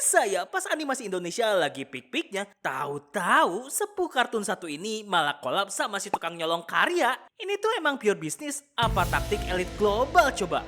Biasa ya, pas animasi Indonesia lagi pik-piknya, tahu-tahu sepuh kartun satu ini malah kolab sama si tukang nyolong karya. Ini tuh emang pure bisnis apa taktik elit global coba?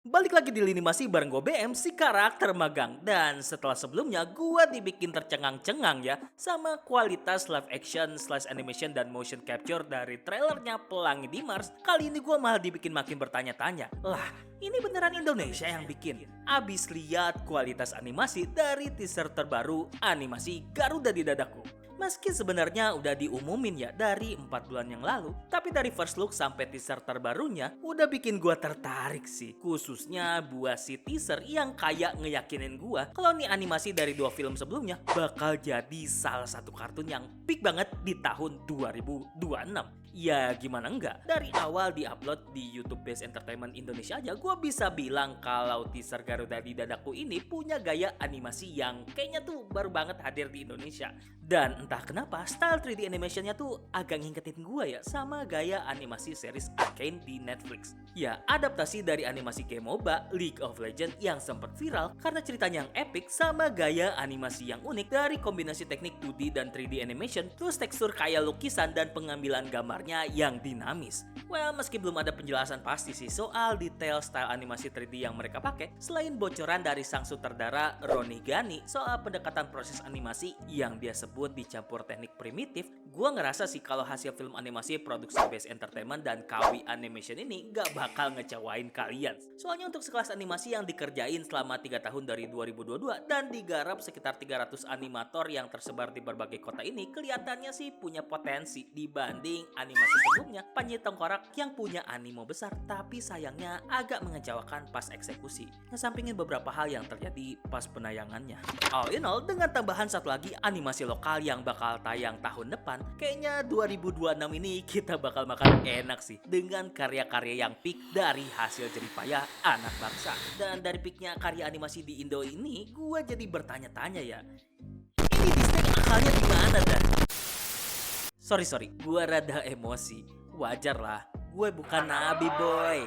Balik lagi di lini masih bareng gue BM si karakter magang. Dan setelah sebelumnya gue dibikin tercengang-cengang ya sama kualitas live action slash animation dan motion capture dari trailernya Pelangi di Mars. Kali ini gue malah dibikin makin bertanya-tanya. Lah, ini beneran Indonesia yang bikin? Abis lihat kualitas animasi dari teaser terbaru animasi Garuda di Dadaku. Meski sebenarnya udah diumumin ya dari 4 bulan yang lalu, tapi dari first look sampai teaser terbarunya udah bikin gua tertarik sih. Khususnya buat si teaser yang kayak ngeyakinin gua kalau nih animasi dari 2 film sebelumnya bakal jadi salah satu kartun yang peak banget di tahun 2026. Ya gimana enggak, dari awal diupload di YouTube Base Entertainment Indonesia aja gue bisa bilang kalau teaser Garuda di Dadaku ini punya gaya animasi yang kayaknya tuh baru banget hadir di Indonesia. Dan entah kenapa style 3D animationnya tuh agak ngingetin gue ya sama gaya animasi series Arcane di Netflix. Ya adaptasi dari animasi game MOBA League of Legends yang sempat viral karena ceritanya yang epic sama gaya animasi yang unik dari kombinasi teknik 2D dan 3D animation plus tekstur kayak lukisan dan pengambilan gambarnya yang dinamis. Well, meski belum ada penjelasan pasti sih soal detail style animasi 3D yang mereka pakai, selain bocoran dari sang sutradara Ronnie Ghani soal pendekatan proses animasi yang dia sebut dicampur teknik primitif, gua ngerasa sih kalau hasil film animasi produksi Base Entertainment dan KW Animation ini gak bakal ngecewain kalian. Soalnya untuk sekelas animasi yang dikerjain selama 3 tahun dari 2022 dan digarap sekitar 300 animator yang tersebar di berbagai kota ini, kelihatannya sih punya potensi dibanding animasi sebelumnya Panji Tengkorak yang punya animo besar tapi sayangnya agak mengecewakan pas eksekusi, ngesampingin beberapa hal yang terjadi pas penayangannya. All in all, dengan tambahan satu lagi animasi lokal yang bakal tayang tahun depan, kayaknya 2026 ini kita bakal makan enak sih dengan karya-karya yang peak dari hasil jeripayah anak bangsa. Dan dari peaknya karya animasi di Indo ini, gue jadi bertanya-tanya ya, ini Disney akalnya di mana dah? Sorry, gue rada emosi. Wajar lah, gue bukan nabi boy.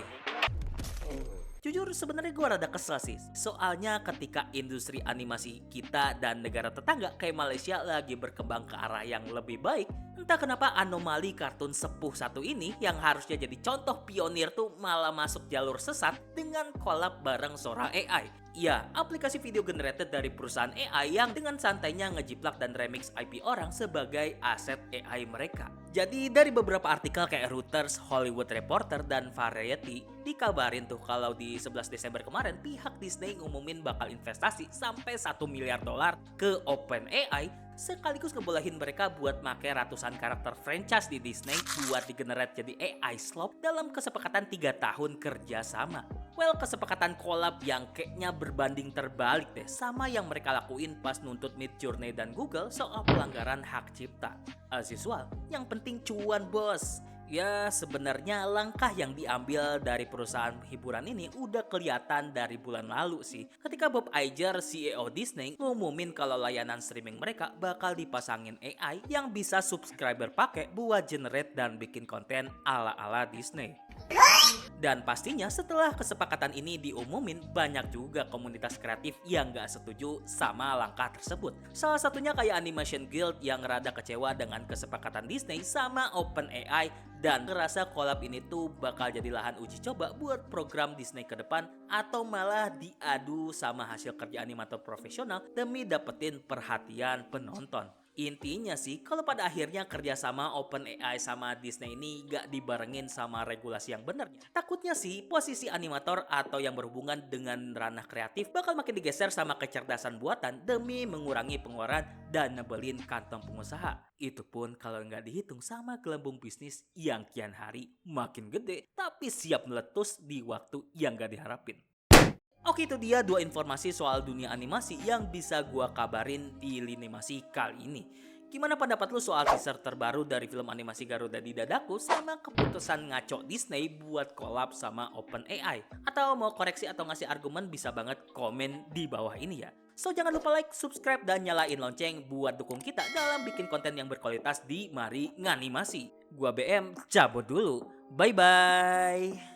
Jujur sebenarnya gue rada kesel sih. Soalnya ketika industri animasi kita dan negara tetangga kayak Malaysia lagi berkembang ke arah yang lebih baik, entah kenapa anomali kartun sepuh satu ini yang harusnya jadi contoh pionir tuh malah masuk jalur sesat dengan collab bareng seorang AI. Ya, aplikasi video generated dari perusahaan AI yang dengan santainya ngejiplak dan remix IP orang sebagai aset AI mereka. Jadi dari beberapa artikel kayak Reuters, Hollywood Reporter, dan Variety dikabarin tuh kalau di 11 Desember kemarin pihak Disney ngumumin bakal investasi sampai 1 miliar dolar ke OpenAI sekaligus ngebolehin mereka buat make ratusan karakter franchise di Disney buat digenerate jadi AI slop dalam kesepakatan 3 tahun kerja sama. Well, kesepakatan collab yang kayaknya berbanding terbalik deh sama yang mereka lakuin pas nuntut Midjourney dan Google soal pelanggaran hak cipta. As usual, yang penting cuan bos. Ya sebenarnya langkah yang diambil dari perusahaan hiburan ini udah kelihatan dari bulan lalu sih. Ketika Bob Iger, CEO Disney, ngumumin kalau layanan streaming mereka bakal dipasangin AI yang bisa subscriber pakai buat generate dan bikin konten ala-ala Disney. Dan pastinya setelah kesepakatan ini diumumin, banyak juga komunitas kreatif yang gak setuju sama langkah tersebut. Salah satunya kayak Animation Guild yang rada kecewa dengan kesepakatan Disney sama OpenAI dan ngerasa collab ini tuh bakal jadi lahan uji coba buat program Disney ke depan atau malah diadu sama hasil kerja animator profesional demi dapetin perhatian penonton. Intinya sih, kalau pada akhirnya kerjasama OpenAI sama Disney ini gak dibarengin sama regulasi yang benar, takutnya sih posisi animator atau yang berhubungan dengan ranah kreatif bakal makin digeser sama kecerdasan buatan demi mengurangi pengeluaran dan nebelin kantong pengusaha. Itu pun kalau nggak dihitung sama gelembung bisnis yang kian hari makin gede tapi siap meletus di waktu yang gak diharapin. Oke, itu dia 2 informasi soal dunia animasi yang bisa gua kabarin di Lini Animasi kali ini. Gimana pendapat lu soal teaser terbaru dari film animasi Garuda di Dadaku sama keputusan ngaco Disney buat collab sama OpenAI? Atau mau koreksi atau ngasih argumen bisa banget komen di bawah ini ya. So jangan lupa like, subscribe, dan nyalain lonceng buat dukung kita dalam bikin konten yang berkualitas di Mari Nganimasi. Gua BM cabut dulu. Bye bye.